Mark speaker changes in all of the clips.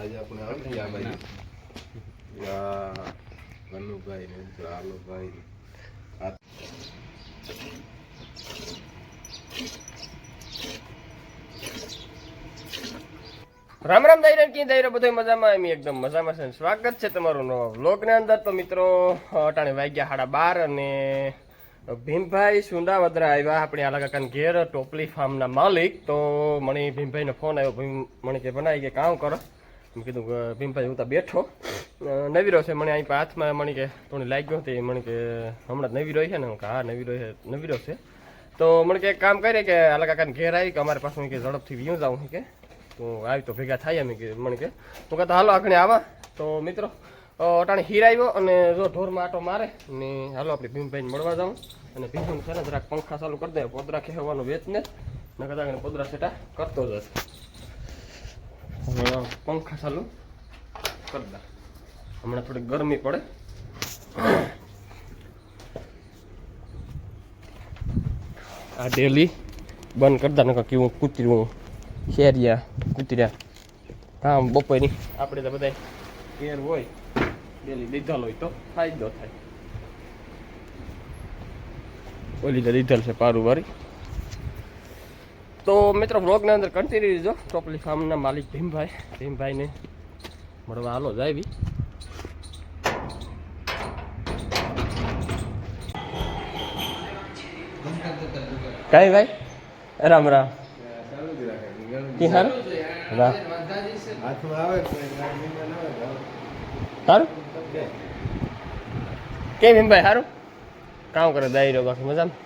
Speaker 1: આજે આપણે આવી ગયા ભાઈ કનુભાઈ ને લાલુભાઈ
Speaker 2: રામ રામ દાયરા કી દાયરા બધું મજામાં એમ એકદમ મજામાં છે. સ્વાગત છે તમારું નવા વ્લોગ ની અંદર. તો મિત્રો અટાણે વાગ્યા 12:30 અને ભીમભાઈ સુંડાવદરા આવ્યા આપણે આલા કાકાના ઘેર, ટોપલી ફાર્મના માલિક. તો મને ભીમભાઈનો ફોન આવ્યો, ભીમ મને કે બનાવી કે કામ કરો. મેં કીધું ભીમભાઈ હું તો બેઠો નવીરો છે. મને અહીં હાથમાં મને કે થોડી લાગ્યો હતી, મને કે હમણાં જ નવીરો છે ને. હું કે હા નવીરો છે. તો મને કે એક કામ કરે કે આલા કાકાના ઘેર આવી કે અમારી પાસે કે ઝડપથી વ્યૂ જાઉં કે તો આવી તો ભેગા થાય એમ કે મને કે હું કહેતો હાલો આખણે આવા. તો મિત્રો અટાણે હીર આવ્યો અને જો ઢોરમાં આટો મારે ને હાલો આપણે ભીમભાઈને મળવા જાઉં. અને ભીમભાઈ છે ને જરાક પંખા ચાલુ કરી દે, પોદરા ખેવાનું વેચ ને નકર પોદરા સેટા કરતો જ હશે. પંખા ચાલુ કરી દે, હમણાં થોડી ગરમી પડે. આ ડેલી બંધ કરી દે નકર કેવું કૂતરું શેરિયા કૂતર્યા કામ બપોરની આપણે તો બધા કેર હોય ડેલી લીધેલ હોય તો ફાયદો થાય. ઓલી તો લીધેલ છે પારું વારી. તો મિત્રો બ્લોગના અંદર કન્ટિન્યુ રહેજો. ટોપલી ફાર્મના માલિક ભીમભાઈને મળવા હાલો જ આવી. કાંઈ ભાઈ રામ રામ સારું કેમ ભીમભાઈ સારું કામ કરે દાયરો બાકી મજામાં?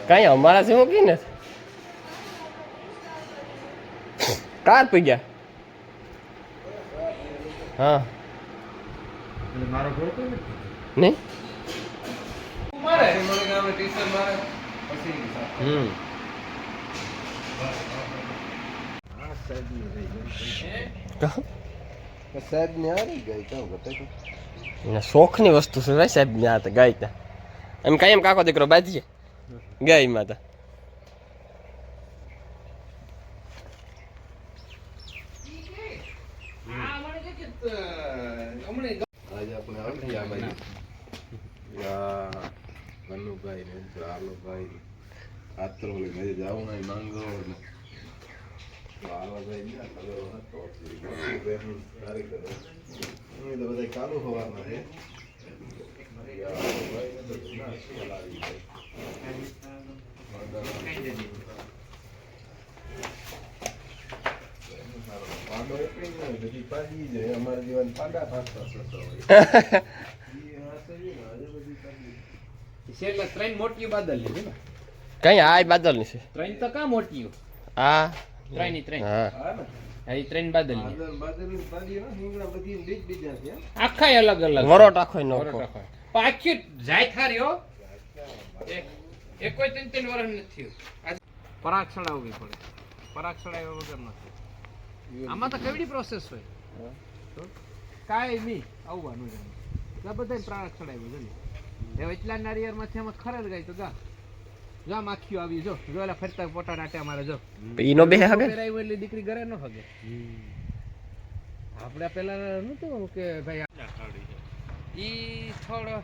Speaker 2: કઈ અમારા છે મૂકી ને કાર પી ગયા. હા નહીં
Speaker 1: સાહેબ ને આવી ગઈ કામ
Speaker 2: શોખની વસ્તુ છે ભાઈ. સાહેબ ને આ તો ગાય તા એમ કઈ એમ કાકો દીકરો બાજીએ ગાય માતા.
Speaker 1: આજે આપણે આવી ગયા ભાઈ કનુભાઈ ને લાલુભાઈ આત્રો લઈને જાવું નહીં માંગો બધા ચાલુ હોવાના છે. અમારા જીવન પાડા ફાટતા
Speaker 3: ત્રણ મોટી બાદલ છે
Speaker 2: કઈ આ બાદલ ની છે.
Speaker 3: ત્રણ તો કા મોટી
Speaker 2: આ
Speaker 3: ત્રણ
Speaker 2: હા
Speaker 3: ત્રણ બાદલ
Speaker 1: બીજા છે.
Speaker 3: આખા અલગ અલગ
Speaker 2: વરોટ આખો નો
Speaker 3: પાછી જાય થાર્યો એક કોઈ ત્રણ વર્ષ નથી પરાગ ચડાવવી પડે. પરાગ ચડાવ્યા વગર નથી. આમાં તો કેવડી પ્રોસેસ હોય કાંઈ નહીં આવવાનું છે. બધા પરાગ ચડાવ્યું છે. હવે એટલા નારિયેળ માંથી આમાં ખરેલ ગઈ તો જા માખીઓ આવી જો જોયેલા ફરતા પોટા નાટ્યા મારે જો
Speaker 2: ઈનો બે હગે
Speaker 3: એટલે દીકરી ઘરે ન હગે. આપણે પેલા નતું કે ભાઈ ઈ થોડો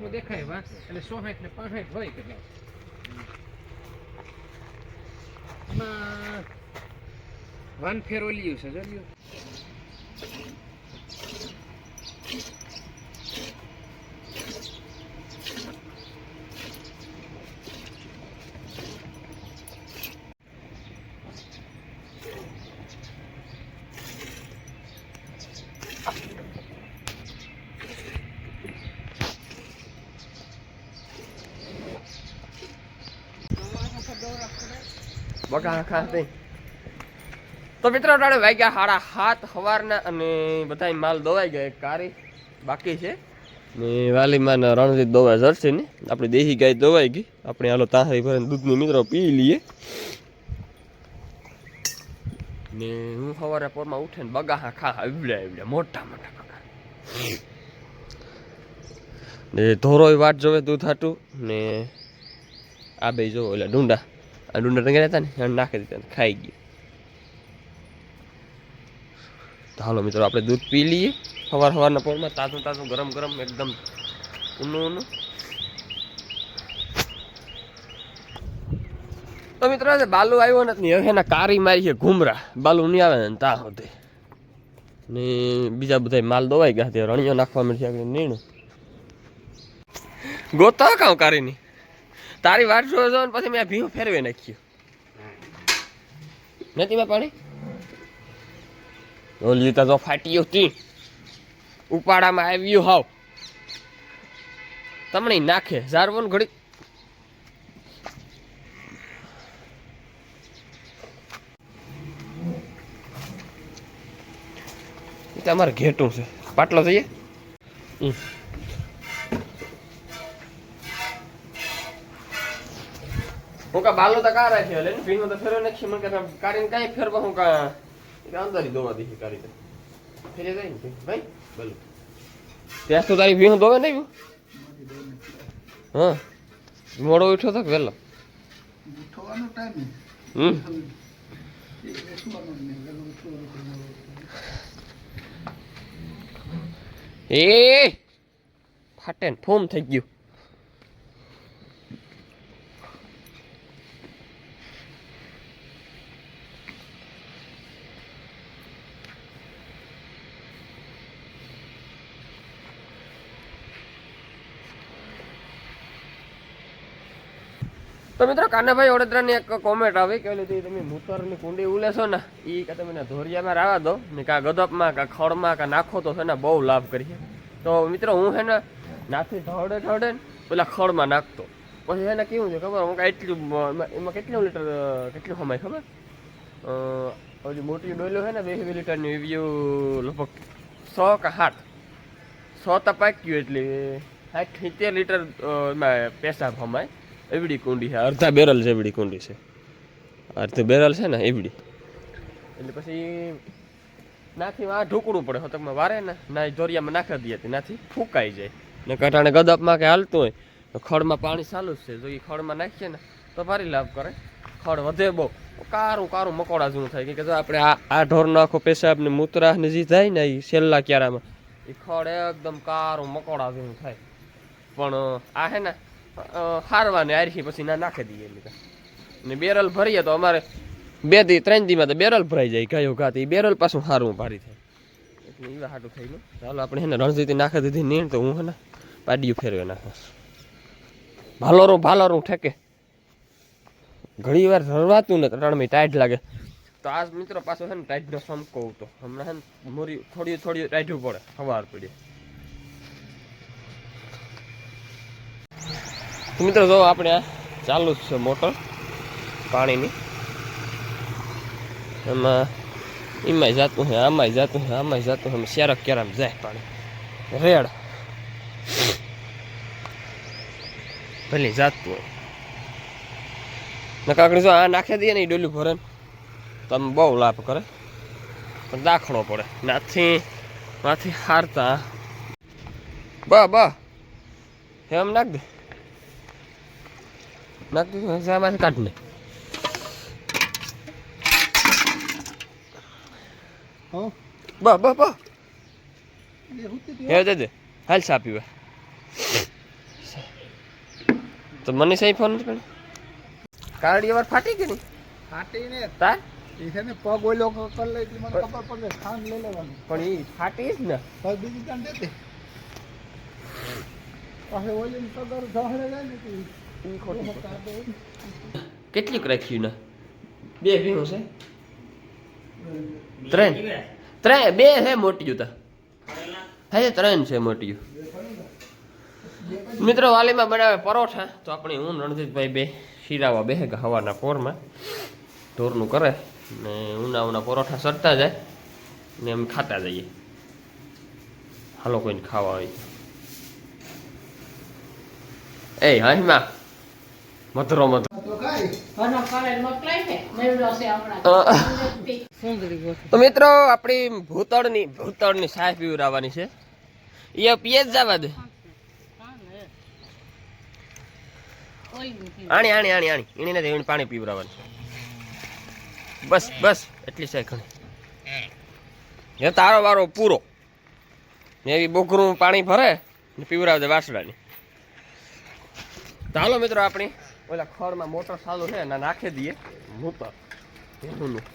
Speaker 3: નું દેખાય વા એટલે 160 ને 65 હોય કેટલા વન ફેર ઓલિયું છે જો
Speaker 2: બકા ખાસ નહીં. તો મિત્રો અટાણે વાગ્યા 7:30 સવારના અને બધા માલ દોવાઈ ગયા. એક કારી બાકી છે ને વાલીમાં રણજીત દોવા જરશે ને આપણી દેશી ગાય દોવાઈ ગઈ. આપણે હાલો તાહરી ભરીને દૂધની મિત્રો પી લઈએ. ને હું સવારે પોરમાં ઉઠે ને બગા ખા આવડ્યા મોટા મોટા બગા ને ધોરોય વાટ જોવે દૂધ હાટું. ને આ બે જો એટલે ડુંડા આ ડુંડા રંગેલા હતા ને નાખી દીધા ખાઈ ગયું. તો હાલો મિત્રો આપણે દૂધ પી લઈએ સવારના પોરમાં, તાજું તાજું ગરમ ગરમ એકદમ ઊનું ઊનું. તો મિત્રો આજે બાલુ આવ્યો નથી, હવે એના કારી મારી છે ઘૂમરા, બાલુ નહીં આવે ને તા હોતે ને બીજા બધા માલ દોવાઈ ગયા તે રણિયો નાખવા મળશે આગળ નીણું ગોતા કાં કારીની તારી વાટ જોયો જો ને પછી મેં ભીહું ફેરવી નાખ્યું નથી મેં પાણી ઓલી તો ફાટ્યું હતી ઉપાડામાં આવ્યું હાવ તમને નાખે ઝારવો ને ઘડી. અમારે ઘેટું છે પાટલો થઈએ હું કા બાલો તો કા રાખે એટલે ભીનો તો ફેરવો નાખી મને કે કારીને કાંઈ ફેરવા હું કા અંદર દોવા દીધી કારી તો ફેરે જાય ને ભાઈ બોલો ત્યાં તો તારી ભીનું દોવે નહીં હા મોડો ઉઠ્યો તો વહેલો એ ફાટે ને ફોમ થઈ ગયું. તો મિત્રો કાનાભાઈ વડોદરાની એક કોમેન્ટ આવી કે તમે મૂતરની કુંડી ઉલેશો ને એ કે તમે ધોરિયામાં રાવા દો ને કાં ગદપમાં કાં ખડમાં કાં નાખો તો છે ને બહુ લાભ કરીએ. તો મિત્રો હું છે ને નાથી ઢળે ને પેલા ખડમાં નાખતો પછી એને કેવું છે ખબર હું એટલું એમાં કેટલું લીટર કેટલું સમય ખબર હજી મોટી ડોલો છે ને 20 લીટરની રિવ્યુ લગભગ 100 કે 100 તપાક્યું એટલે 60-70 લીટર એમાં પેશાબ હમાય એવડી કુંડી છે, અડધા બેરલ છે એવડી કુંડી છે, અડધું બેરલ છે ને એવડી. એટલે પછી નાથી આ ઢોકળું પડે હોતકમાં વારે ને ના જોરિયામાં નાખી દઈએ નાથી ફૂંકાઈ જાય ને કટાણે ગદપમાં કે હાલતું હોય તો ખડમાં પાણી ચાલુ જ છે જો એ ખડમાં નાખીએ ને તો ભારી લાભ કરે. ખડ વધે બહુ કારું કારું મકોડા જેવું થાય કે જો આપણે આ ઢોરનો આખો પેશાબ ને મૂતરા ને જે થાય ને એ છેલ્લા ક્યારામાં એ ખડ એકદમ કારું મકોડા જેવું થાય. પણ આ હે ને હારવાને આરખી પછી ના નાખી દઈએ એટલે ને બેરલ ભરીએ તો અમારે 2 થી 3 દીમાં તો બેરલ ભરાઈ જાય કયો ઘાત એ બેરલ પાછું સારું ભારી થાય એટલે એવા હાટું થઈને ચાલો આપણે હે ને રણજીતી નાખી દીધી નીણ તો હું હે ને પાડિયું ફેરવે નાખે ભાલોરું ઠેકે ઘણી વાર રડવાતું ને ત્રણમી ટાઈટ લાગે તો આજ મિત્રો પાછો છે ને ટાઈટનો સમકો હતો હમણાં હે ને મોરી થોડી ટાઈટું પડે સવાર પડી. મિત્રો જો આપણે આ ચાલુ જ છે મોટર પાણીની એમાં જાતું છે આમાંય જાતું છે આમાંય જાતું છે શેરક ક્યારામ જાય પાણી રેડ ભલે જાતું હોય નકાકડી જો આ નાખી દઈએ ને એ ડોલું ભરે તમે બહુ લાભ કરે પણ દાખલો પડે નાથી હારતા બા એમ નાખ દે નાખી કાઢ ને દે હાલ સા પીવા તો મને સહી ફોન નથી કારડી વાર ફાટી ગઈ
Speaker 4: ફાટી ને
Speaker 2: તાર
Speaker 4: એને પગ ઓલો કર લે મને ખબર પડે ખાંડ લઈ લેવાની
Speaker 2: પણ એ ફાટી જ ને
Speaker 4: પગ બીજી કાંડ દેતે પાસે ઓલી પગર ઢહળે જાય ને
Speaker 2: કેટલીક રાખ્યું ને 2 ભીનું છે 3 2 છે મોટી જૂતા હે 3 છે મોટી. મિત્રો વાલીમાં બનાવે પરોઠા તો આપણે હું રણજીતભાઈ બે શીરાવા બેહે કે હવાના પોરમાં ઢોરનું કરે ને ઉના પરોઠા સરતા જાય ને અમે ખાતા જઈએ. હાલો કોઈને ખાવા હોય એ હાઈમાં મધરો તો મિત્રો આપણી ભૂતળની સાય પીવડાવવાની છે એ પીએ જ જવા દે આણી એને નથી પાણી પીવડાવવાનું બસ એટલી સાય ઘણી એ તારો વારો પૂરો ને એવી બોકરું પાણી ભરે ને પીવરાવે દે વાસડાની. ચાલો મિત્રો આપણી ઓલા ખડમાં મોટર ચાલુ છે ને નાખી દઈએ મૂતર ભેહુંનું.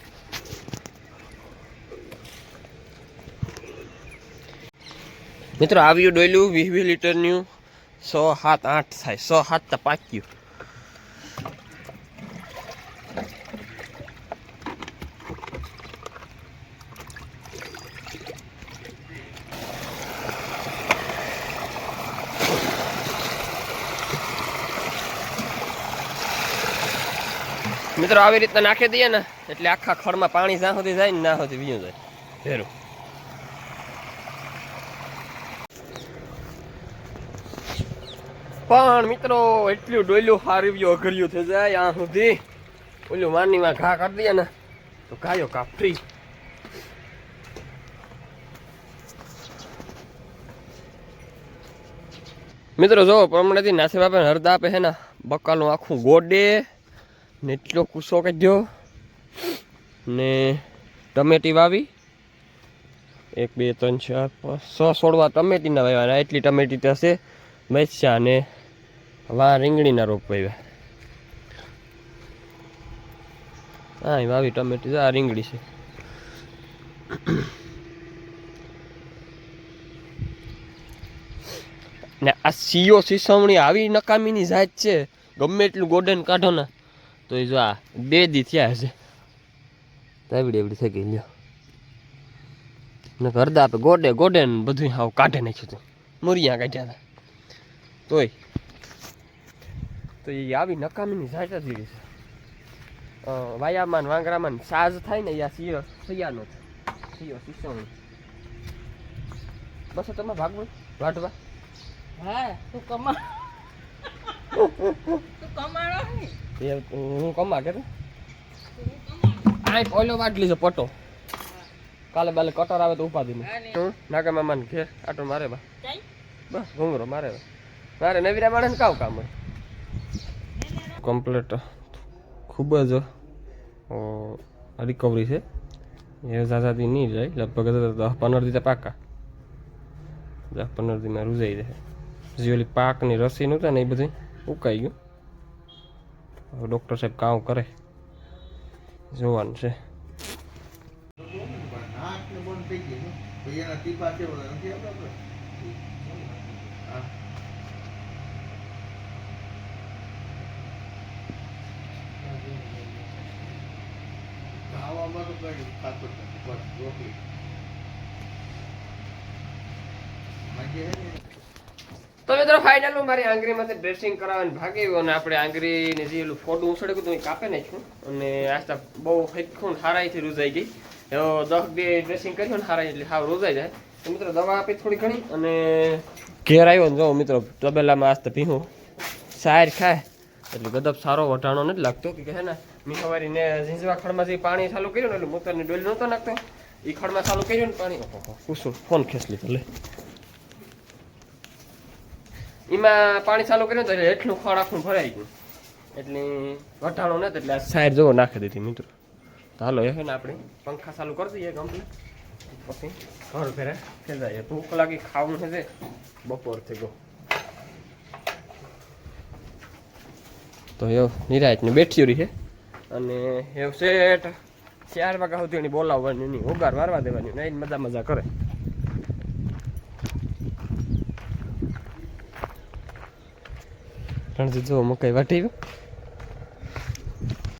Speaker 2: મિત્રો આવ્યું ડોયલું 20 લીટરનું 100, 7, 8 થાય 100, 7 તો પાક્યું. મિત્રો આવી રીતના નાખી દઈએ ને એટલે આખા ખડમાં પાણી જ્યાં સુધી જાય ને ના સુધી વીયું જાય ભેરું. પણ મિત્રો એટલું ડોયલું હારવ્યું અઘર્યું થઈ જાય ત્યાં સુધી ઓલું માનીમાં ઘા કરી દઈએ ને તો ગાયો કા ફ્રી. મિત્રો જો પ્રમાણેથી નાસે બાપે હરદા આપે છે ને બકાલું આખું ગોડે ને એટલો કૂસો કાઢ્યો ને ટમેટી વાવી 1, 2, 3, 4, 5, 6 છોડવા ટમેટીના વાવ્યા. એટલી ટમેટી થશે મરચા ને વા રીંગણીના રોપ વાવ્યા. હા વાવી ટમેટી આ રીંગણી છે. ને આ સીઓ સીસવણી આવી નકામીની જાત છે ગમે એટલું ગોડન કાઢો ને તો એ જો આ 2 દી થયા હશે તો એવડી થઈ ગઈ લ્યો ને હરદા આપે ગોડે ગોડે ને બધું હાવ કાઢે નાખ્યું હતું મુરિયા કાઢ્યા હતા તોય તો એ આવી નકામીની જાત જ છે. વાયામાં વાંગરામાં સાજ થાય ને યા સીઓ સૈયાનો સીઓ સીસવણી બસ તમે ભાગવું વાટવા.
Speaker 5: હા તું કમા તું કમાણો ને
Speaker 2: હું કમા કે આ ઓલો વાટલી છે પટો કાલે બાલે કટર આવે તો ઉપાધી નહીં. નાકા મામાને ઘેર આટો મારે બા બસ ઘૂંઘરો મારે મારે નવીરા માણસ કાવ કામ હોય કમ્પ્લીટ ખૂબ જ રિકવરી છે. એ ઝાઝાથી નહીં જાય લગભગ 10-15 દી પાકા 10-15 દીમાં રૂજાઈ જાય. જે ઓલી પાકની રસી નહોતા ને એ બધું ઉકાઈ ગયું. હવે ડૉક્ટર સાહેબ કામ કરે જોવાનું છે. તો મિત્રો ફાઇનલ મારી આંગળીમાંથી ડ્રેસિંગ કરાવવાની ભાગી ગયો અને આપણે આંગળીને જે ઓલું ફોડું ઉછળ્યું હતું એ કાપી નાખ્યું અને આસ્તા બહુ હૈખું હારાઈથી રૂજાઈ ગઈ. એવો 10 દી ડ્રેસિંગ કર્યું ને હારાઈ એટલે હાવ રૂજાઈ જાય. તો મિત્રો દવા આપી થોડી ઘણી અને ઘેર આવ્યો ને જો મિત્રો તબેલામાં આસ્તા ભીહું સાર ખાય એટલે ગદબ સારો વટાણો નથી લાગતો કે હે ને મીઠાવારીને ઝીંઝવા ખડમાં જે પાણી ચાલુ કર્યું ને એટલે મૂતરની ડોલ નહોતો નાખતો એ ખડમાં ચાલુ કર્યું ને પાણી કુસુમ ફોન ખેંચ લીધો લે એમાં પાણી ચાલુ કર્યું તો એટલું ખડ આખું ભરાઈ ગયું એટલે વટાણો નથી એટલે આ સાઈડ જોવો નાખી દીધી મિત્રો. તો હાલો એ ને આપણે પંખા ચાલુ કરી દઈએ કમ્પ્લીટ પછી ઘર ફેરે ખેંચાઈએ. ભૂખ લાગી ખાવું છે બપોર થઈ ગયો તો એ નિરાયતની બેઠી રહી છે અને એવું સેટ 4 વાગ્યા સુધી એની બોલાવવાની નહીં ઉગાર મારવા દેવાની નહીં મજા મજા કરે. રણજીત જો મકાઈ વાટી